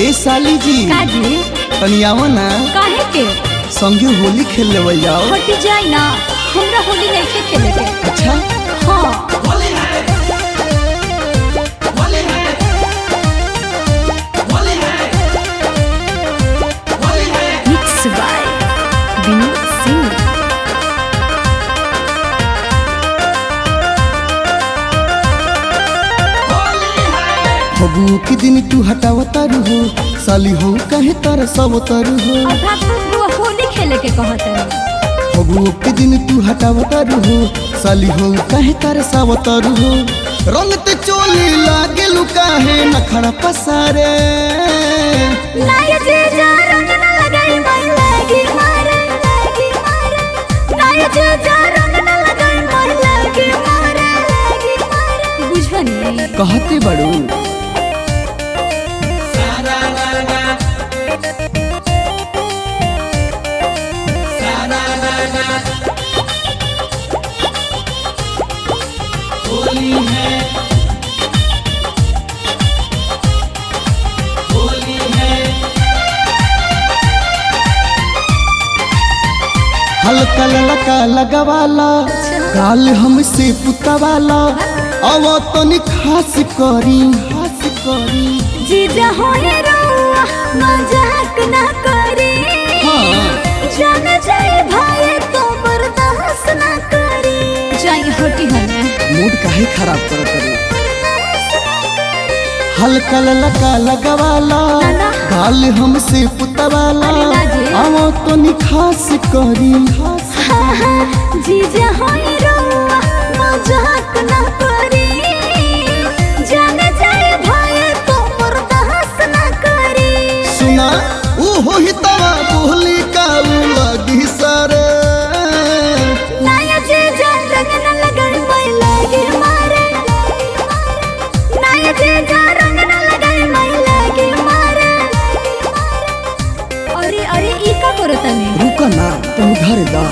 ए साली जी का जी तनियावा ना काहे के संगे होली खेल लेवल जाओ। हट जाए ना, हमरा होली नहीं खेले के। अच्छा हाँ होली है होली है होली है होली है मिक्स बाय विनोद सिंह। फगू के दिन तू हटावता हो साली हो कहे तार सब तरु हो। अर्थात वो होली खेले के कहत है। फगू के दिन तू हटावता हो साली हो कहे तार सब तरु हो। रंग ते चोली लागे लुका है नखरा पसारे नाय जे जा रंग न लगाई मैं लागी मारे नाय जे जा रंग न लगाई मैं लागी मारे बुझनी कहते बड़ू होली है होली है हल्का ललका लगवाला गाल हमसे पुतवाला अब तनी खास करी जीजा होए रउआ मजाक ना करी। हाँ जान जाए भाई तो बर्दाश्त ना करी। जाई हटी हने मूड काहे खराब करत रे। हल्का ललका लगवाला गाल हमसे पुतवाला अब तनी खास करी। जीजा होए रउआ मजाक ना करी। जान जाए भाई तो बर्दाश्त ना करी। सुना ऊ हो ही तवा बोली का लगी सारे नाया जीजा रंग न लगाई मैं लागी मारे नाया जीजा रंग न लगाई मैं लागी मारे। अरे अरे ई का करो तने रुका ना तुम घर दा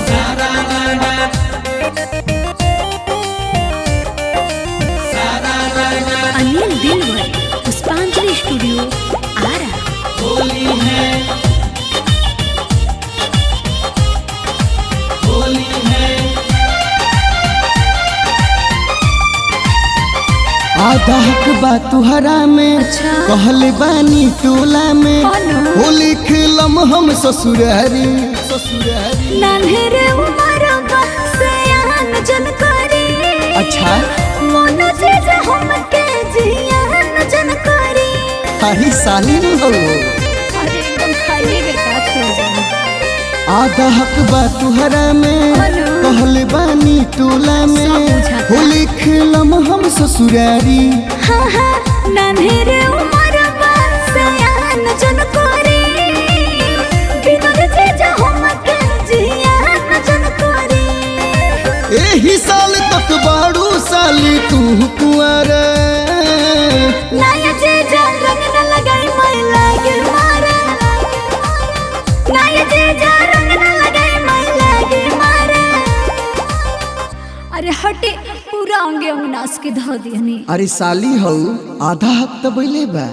अनिल दिलवर पुष्पांजलि स्टूडियो आरा। होली है होली है आधा हक बा तुहरा में अच्छा। कहले बानी टोला में हेलो। होली खेलम हम ससुरारी नान्हेरे उमर से आन जन करी। अच्छा मन जीजा हमके जियान जन करी। हाही साली न हो अरे एकदम खाली बेटा छोड़ जा। आधा हक बा तुहरा में हेलो। कहले बानी टोला में सब बुझाता। होली खेलम हम ससुरारी। हाँ हाँ नान्हेरे उमर से आन जन करी। विनोद जीजा हमके जियान जन करी। एही साल तक बाड़ू साली तू कुंवारे नाया जीजा रंग न लगाई मैं लागी मारे नाया जीजा रंग न लगाई मैं लागी मारे। अरे हटे पूरा अंगे अंग नाच के धो दियनी। अरे साली हो आधा हक तो बैले बा।